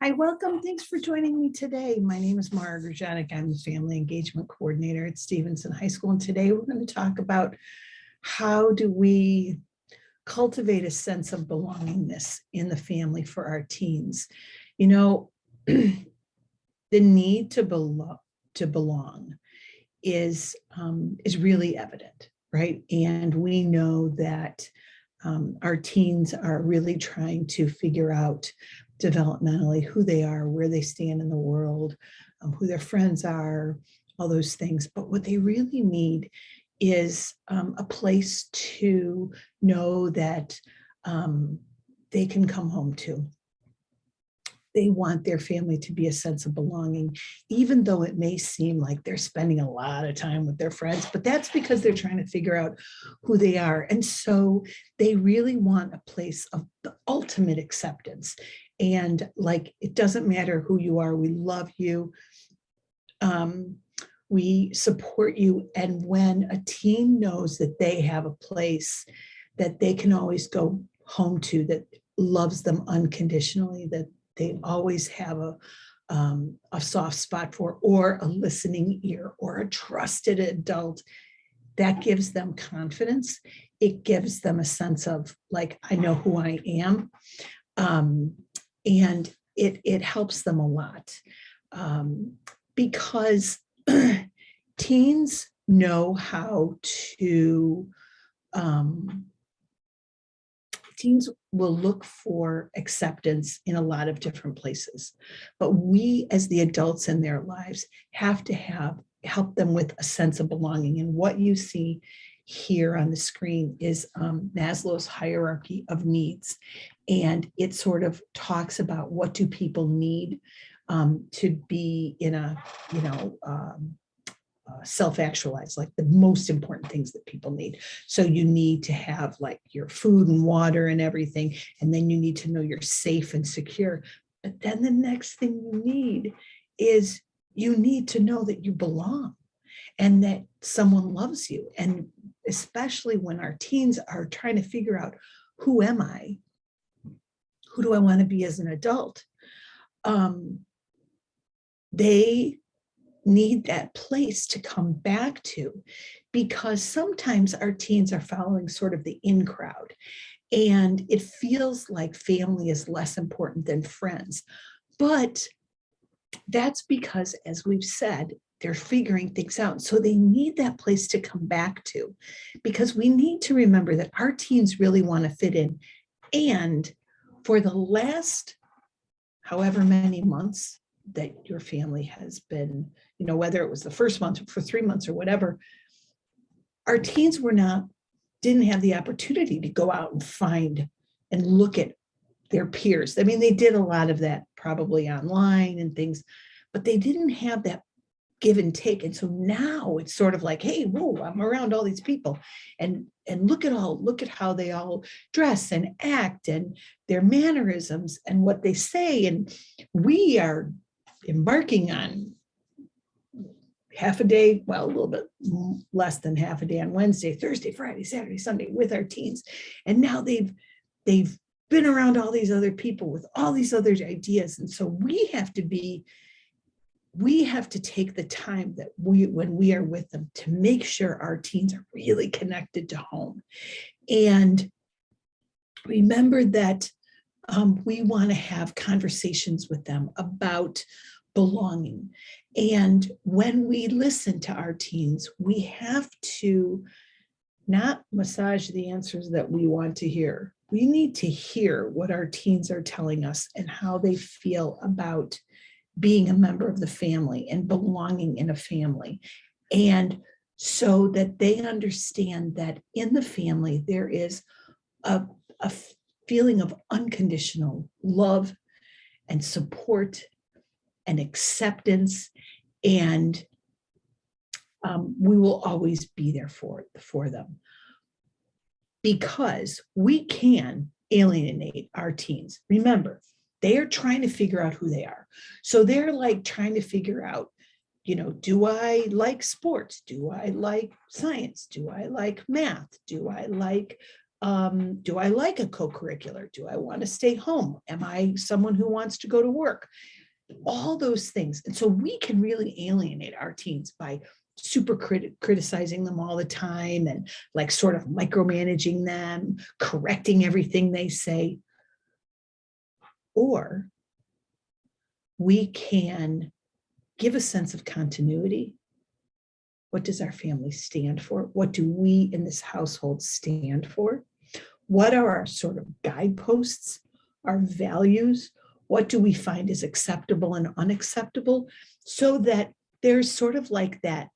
Hi, welcome. Thanks for joining me today. My name is Mara Grjanik. I'm the Family Engagement Coordinator at Stevenson High School. And today we're going to talk about how do we cultivate a sense of belongingness in the family for our teens. You know, the need to belong is really evident, right? And we know that our teens are really trying to figure out developmentally who they are, where they stand in the world, who their friends are, all those things. But what they really need is a place to know that they can come home to. They want their family to be a sense of belonging, even though it may seem like they're spending a lot of time with their friends, but that's because they're trying to figure out who they are. And so they really want a place of the ultimate acceptance. And like, it doesn't matter who you are, we love you. We support you. And when a teen knows that they have a place that they can always go home to, that loves them unconditionally, that they always have a soft spot for, or a listening ear, or a trusted adult, that gives them confidence. It gives them a sense of like, I know who I am. And it helps them a lot because teens know how to, teens will look for acceptance in a lot of different places. But we, as the adults in their lives, have to help them with a sense of belonging. And what you see here on the screen is Maslow's hierarchy of needs. And it sort of talks about what do people need to be in a, self-actualize, like the most important things that people need. So you need to have like your food and water and everything, and then you need to know you're safe and secure. But then the next thing you need is you need to know that you belong and that someone loves you. And especially when our teens are trying to figure out, who am I? Who do I want to be as an adult? They need that place to come back to, because sometimes our teens are following sort of the in crowd, and it feels like family is less important than friends. But that's because, as we've said, they're figuring things out. So they need that place to come back to, because we need to remember that our teens really want to fit in. And for the last however many months that your family has been, whether it was the first month or for 3 months or whatever, our teens didn't have the opportunity to go out and find and look at their peers. I mean, they did a lot of that probably online and things, but they didn't have that give and take. And so now it's sort of like, hey, whoa, I'm around all these people, and look at how they all dress and act and their mannerisms and what they say. And we are embarking on half a day, well, a little bit less than half a day on Wednesday, Thursday, Friday, Saturday, Sunday with our teens. And now they've been around all these other people with all these other ideas. And so we have to take the time that when we are with them, to make sure our teens are really connected to home. And remember that we want to have conversations with them about belonging. And when we listen to our teens, we have to not massage the answers that we want to hear. We need to hear what our teens are telling us and how they feel about being a member of the family and belonging in a family. And so that they understand that in the family, there is a feeling of unconditional love and support and acceptance. And we will always be there for them, because we can alienate our teens. Remember, they are trying to figure out who they are. So they're like trying to figure out, do I like sports? Do I like science? Do I like math? Do I like Do I like a co-curricular? Do I want to stay home? Am I someone who wants to go to work? All those things. And so we can really alienate our teens by super criticizing them all the time and like sort of micromanaging them, correcting everything they say. Or we can give a sense of continuity. What does our family stand for? What do we in this household stand for? What are our sort of guideposts, our values? What do we find is acceptable and unacceptable? So that there's sort of like that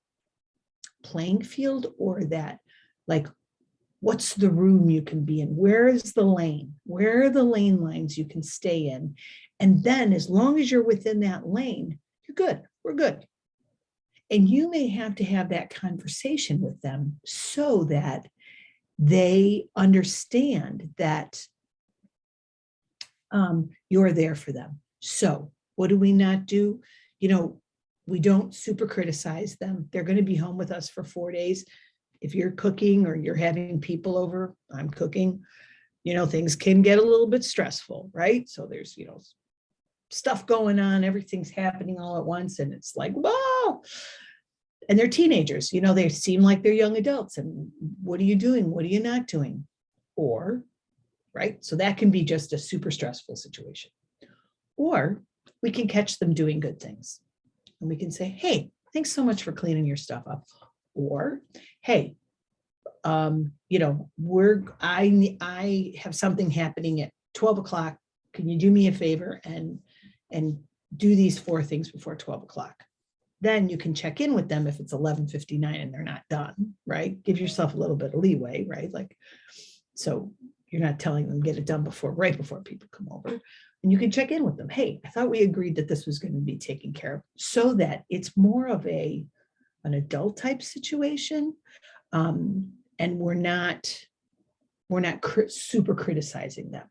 playing field, or that like, what's the room you can be in? Where is the lane? Where are the lane lines you can stay in? And then as long as you're within that lane, you're good, we're good. And you may have to have that conversation with them so that they understand that you're there for them. So what do we not do? We don't super criticize them. They're going to be home with us for 4 days. If you're cooking or you're having people over, I'm cooking, things can get a little bit stressful, right? So there's, stuff going on, everything's happening all at once. And it's like, whoa. And they're teenagers, they seem like they're young adults. And what are you doing? What are you not doing? Or, right? So that can be just a super stressful situation. Or we can catch them doing good things. And we can say, hey, thanks so much for cleaning your stuff up. Or, hey, I have something happening at 12 o'clock. Can you do me a favor and do these 4 things before 12 o'clock? Then you can check in with them if it's 11:59 and they're not done, right? Give yourself a little bit of leeway, right? Like, so you're not telling them get it done right before people come over. And you can check in with them. Hey, I thought we agreed that this was going to be taken care of, so that it's more of an adult type situation. And we're not super criticizing them.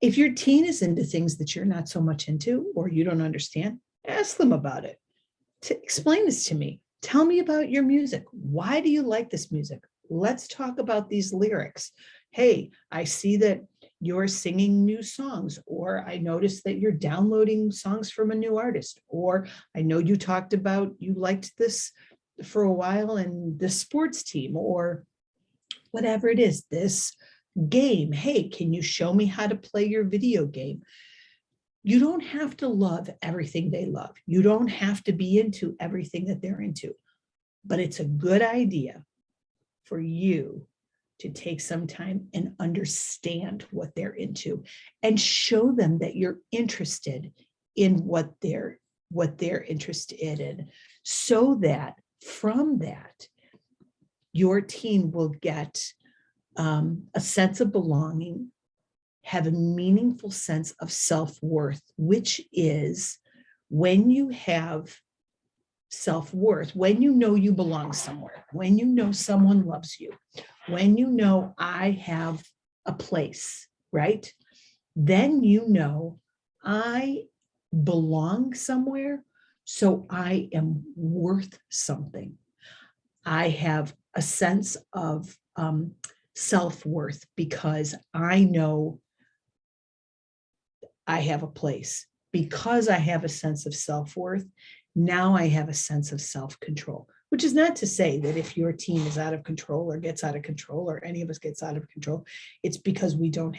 If your teen is into things that you're not so much into, or you don't understand, ask them about it. Explain this to me. Tell me about your music. Why do you like this music? Let's talk about these lyrics. Hey, I see that you're singing new songs, or I noticed that you're downloading songs from a new artist, or I know you talked about you liked this for a while in this sports team, or whatever it is, this game. Hey, can you show me how to play your video game? You don't have to love everything they love. You don't have to be into everything that they're into, but it's a good idea for you to take some time and understand what they're into and show them that you're interested in what they're interested in, so that from that, your teen will get a sense of belonging, have a meaningful sense of self-worth, which is when you have self-worth, when you know you belong somewhere, when you know someone loves you, when you know I have a place, right? Then you know I belong somewhere, so I am worth something. I have a sense of self-worth because I know I have a place. Because I have a sense of self-worth, now I have a sense of self-control, which is not to say that if your teen is out of control or gets out of control, or any of us gets out of control, it's because we don't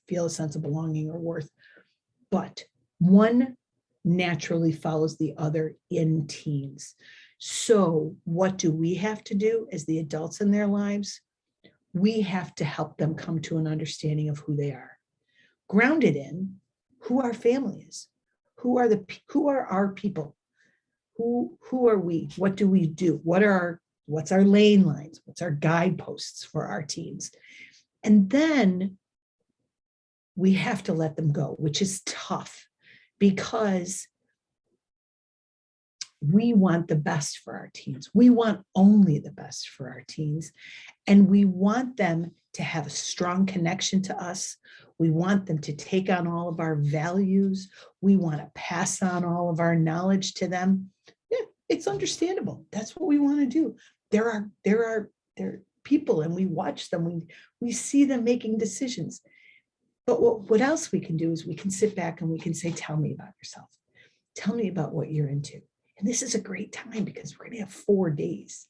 feel a sense of belonging or worth. But one naturally follows the other in teens. So what do we have to do as the adults in their lives? We have to help them come to an understanding of who they are, grounded in who our family is, who are our people, who are we, what do we do, what's our lane lines, what's our guideposts for our teens. And then we have to let them go, which is tough, because we want the best for our teens. We want only the best for our teens. And we want them to have a strong connection to us. We want them to take on all of our values. We want to pass on all of our knowledge to them. Yeah, it's understandable. That's what we want to do. people and we watch them, we see them making decisions. But what else we can do is we can sit back and we can say, tell me about yourself. Tell me about what you're into. And this is a great time because we're going to have 4 days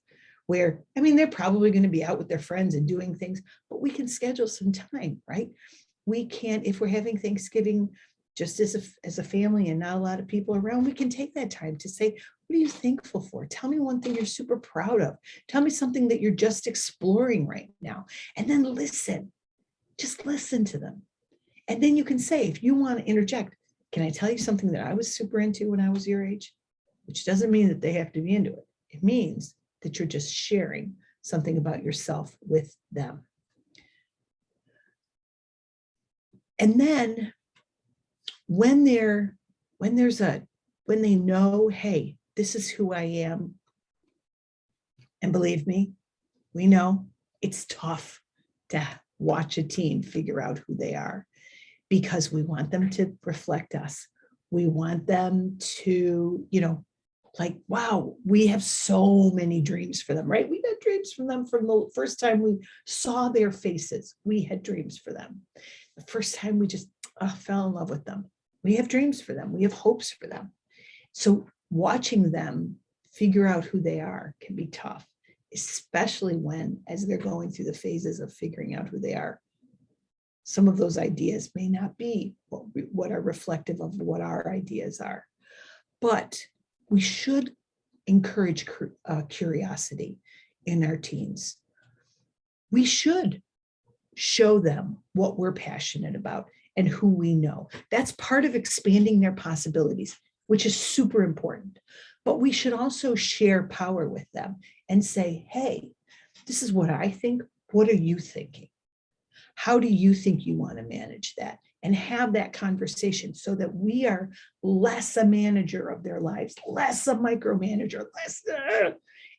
where, I mean, they're probably going to be out with their friends and doing things, but we can schedule some time, right? We can, if we're having Thanksgiving just as a family and not a lot of people around, we can take that time to say, what are you thankful for? Tell me one thing you're super proud of. Tell me something that you're just exploring right now. And then listen, just listen to them. And then you can say, if you want to interject, can I tell you something that I was super into when I was your age? Which doesn't mean that they have to be into it. It means that you're just sharing something about yourself with them. And then when they know, hey, this is who I am. And believe me, we know it's tough to watch a teen figure out who they are because we want them to reflect us. We want them to, like, wow, we have so many dreams for them, right? We had dreams for them from the first time we saw their faces. We had dreams for them. The first time we just fell in love with them. We have dreams for them. We have hopes for them. So watching them figure out who they are can be tough, especially when, as they're going through the phases of figuring out who they are, some of those ideas may not be what are reflective of what our ideas are. But we should encourage curiosity in our teens. We should show them what we're passionate about and who we know. That's part of expanding their possibilities, which is super important. But we should also share power with them and say, hey, this is what I think. What are you thinking? How do you think you want to manage that? And have that conversation so that we are less a manager of their lives, less a micromanager,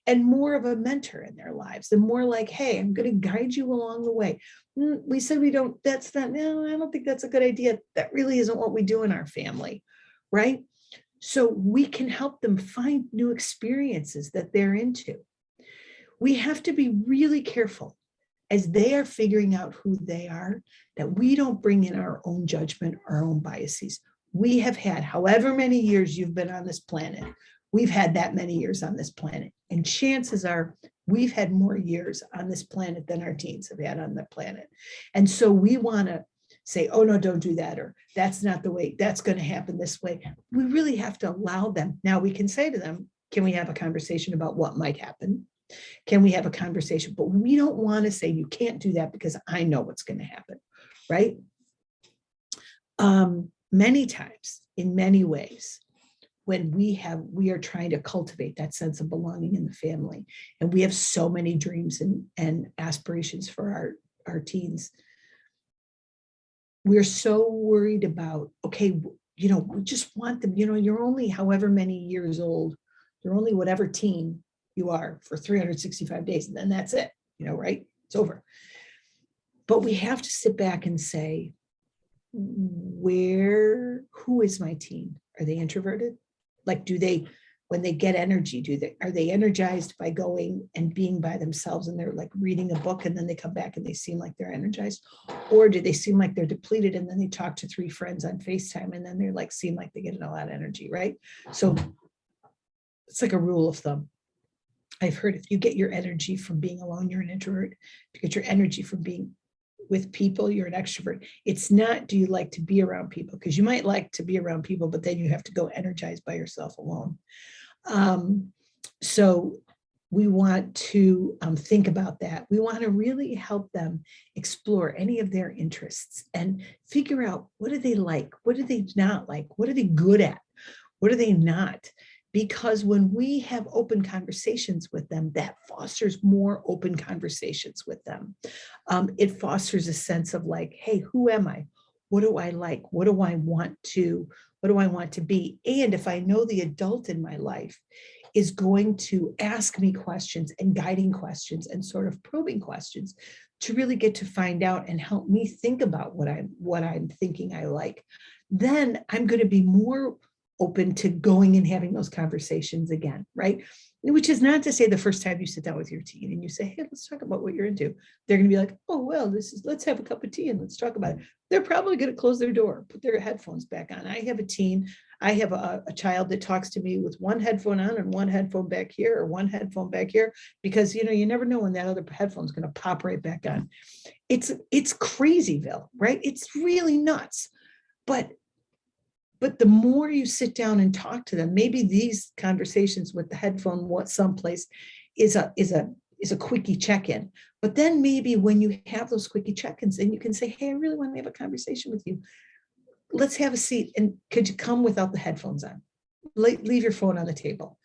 and more of a mentor in their lives, and more like, hey, I'm going to guide you along the way. We said we don't, that's not, no, I don't think that's a good idea. That really isn't what we do in our family, right? So we can help them find new experiences that they're into. We have to be really careful as they are figuring out who they are, that we don't bring in our own judgment, our own biases. We have had however many years you've been on this planet. We've had that many years on this planet. And chances are we've had more years on this planet than our teens have had on the planet. And so we want to say, oh, no, don't do that. Or that's not the way, that's going to happen this way. We really have to allow them. Now we can say to them, can we have a conversation about what might happen? Can we have a conversation? But we don't want to say you can't do that because I know what's going to happen, right? Many times, in many ways, when we are trying to cultivate that sense of belonging in the family, and we have so many dreams and aspirations for our teens, we're so worried about, okay, we just want them, you're only however many years old, you're only whatever teen you are for 365 days, and then that's it, right? It's over. But we have to sit back and say, who is my teen? Are they introverted? Like, when they get energy, are they energized by going and being by themselves and they're like reading a book and then they come back and they seem like they're energized? Or do they seem like they're depleted and then they talk to 3 friends on FaceTime and then they're like, seem like they get a lot of energy, right? So it's like a rule of thumb. I've heard if you get your energy from being alone, you're an introvert. If you get your energy from being with people, you're an extrovert. It's not, do you like to be around people? Because you might like to be around people, but then you have to go energized by yourself alone. So we want to think about that. We want to really help them explore any of their interests and figure out, what do they like? What do they not like? What are they good at? What are they not? Because when we have open conversations with them, that fosters more open conversations with them. It fosters a sense of like, hey, who am I? What do I like? What do I want to be? And if I know the adult in my life is going to ask me questions and guiding questions and sort of probing questions to really get to find out and help me think about what I'm thinking I like, then I'm going to be more open to going and having those conversations again, right? which is not to say the first time you sit down with your teen and you say, hey, let's talk about what you're into, they're going to be like, oh, well, let's have a cup of tea and let's talk about it. They're probably going to close their door, put their headphones back on. I have a teen, I have a child that talks to me with one headphone on and one headphone back here or one headphone back here, because, you never know when that other headphone is going to pop right back on. It's crazyville, right? It's really nuts. But the more you sit down and talk to them, maybe these conversations with the headphone someplace is a quickie check-in. But then maybe when you have those quickie check-ins, then you can say, hey, I really want to have a conversation with you. Let's have a seat. And could you come without the headphones on? Leave your phone on the table.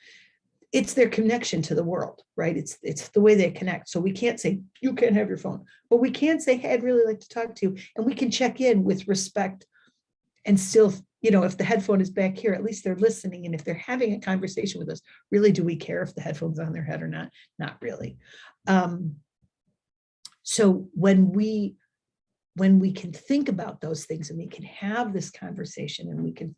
It's their connection to the world, right? It's the way they connect. So we can't say, you can't have your phone, but we can say, hey, I'd really like to talk to you. And we can check in with respect and still, if the headphone is back here, at least they're listening. And if they're having a conversation with us, really, do we care if the headphone's on their head or not? Not really. So when we can think about those things and we can have this conversation and we can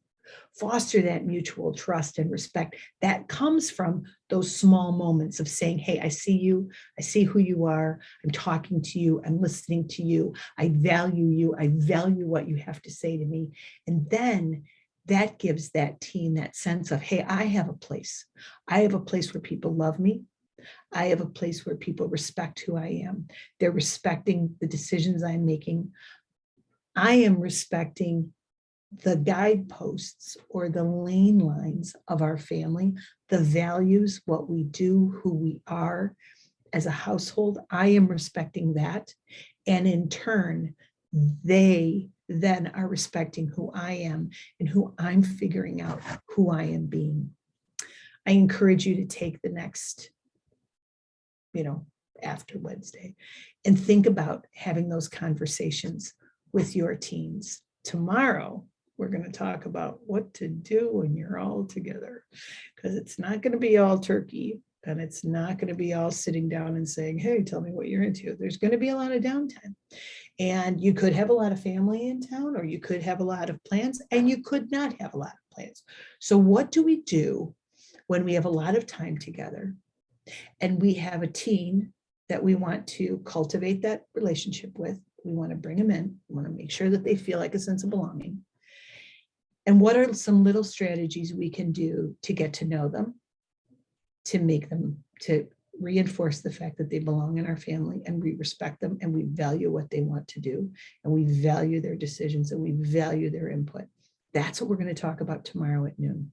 foster that mutual trust and respect that comes from those small moments of saying, hey, I see you, I see who you are, I'm talking to you, I'm listening to you, I value you, I value what you have to say to me. And then that gives that teen that sense of, hey, I have a place where people love me. I have a place where people respect who I am. They're respecting the decisions I'm making. I am respecting the guideposts or the lane lines of our family, the values, what we do, who we are as a household. I am respecting that. And in turn, they then are respecting who I am and who I'm figuring out who I am being. I encourage you to take the next, after Wednesday and think about having those conversations with your teens. Tomorrow, we're going to talk about what to do when you're all together, because it's not going to be all turkey and it's not going to be all sitting down and saying, hey, tell me what you're into. There's going to be a lot of downtime, and you could have a lot of family in town, or you could have a lot of plans, and you could not have a lot of plans. So what do we do when we have a lot of time together and we have a teen that we want to cultivate that relationship with? We want to bring them in. We want to make sure that they feel like a sense of belonging. And what are some little strategies we can do to get to know them, to make them, to reinforce the fact that they belong in our family and we respect them and we value what they want to do and we value their decisions and we value their input? That's what we're going to talk about tomorrow at noon.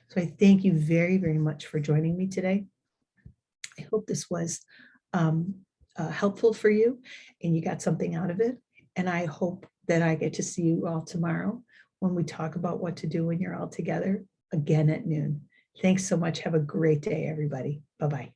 So I thank you very, very much for joining me today. I hope this was helpful for you and you got something out of it. And I hope that I get to see you all tomorrow when we talk about what to do when you're all together again at noon. Thanks so much. Have a great day, everybody. Bye-bye.